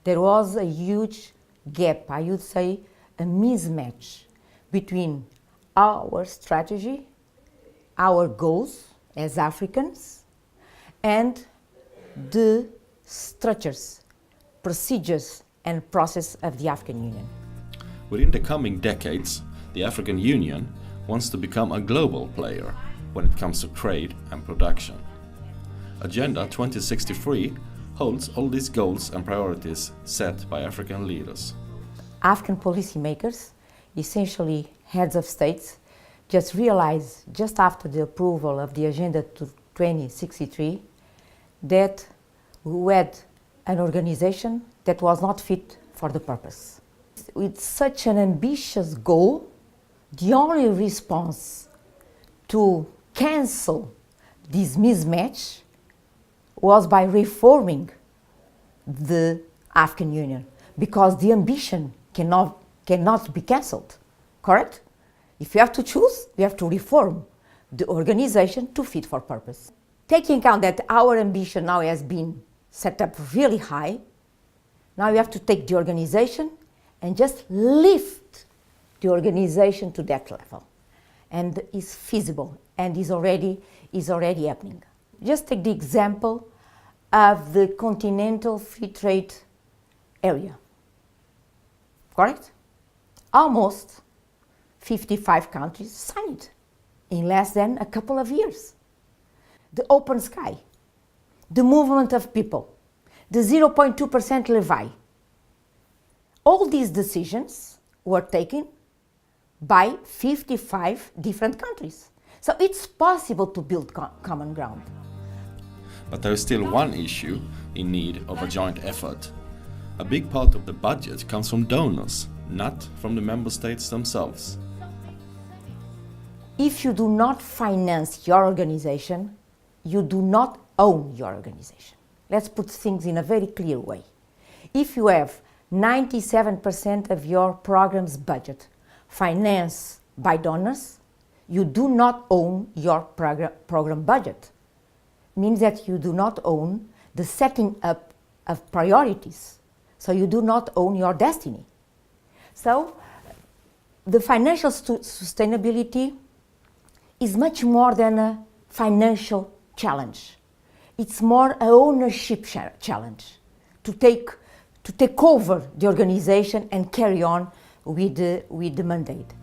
there was a huge gap, I would say a mismatch between our strategy, our goals as Africans, and the structures, procedures, and process of the African Union. Within the coming decades, the African Union wants to become a global player when it comes to trade and production. Agenda 2063 holds all these goals and priorities set by African leaders. African policymakers, essentially heads of states, just realized, just after the approval of the Agenda 2063, that we had an organization that was not fit for the purpose. With such an ambitious goal, the only response to cancel this mismatch was by reforming the African Union, because the ambition cannot be cancelled, correct? If you have to choose, you have to reform the organization to fit for purpose. Taking account that our ambition now has been set up really high, now you have to take the organization and just lift the organization to that level. And it's feasible and is already happening. Just take the example of the continental free trade area, correct? Almost 55 countries signed in less than a couple of years. The open sky, the movement of people, the 0.2% levy. All these decisions were taken by 55 different countries. So it's possible to build common ground. But there is still one issue in need of a joint effort. A big part of the budget comes from donors, not from the member states themselves. If you do not finance your organization, you do not own your organization. Let's put things in a very clear way. If you have 97% of your program's budget financed by donors, you do not own your program budget. It means that you do not own the setting up of priorities. So you do not own your destiny. So the financial sustainability is much more than a financial challenge. It's more an ownership challenge to take over the organization and carry on with the mandate.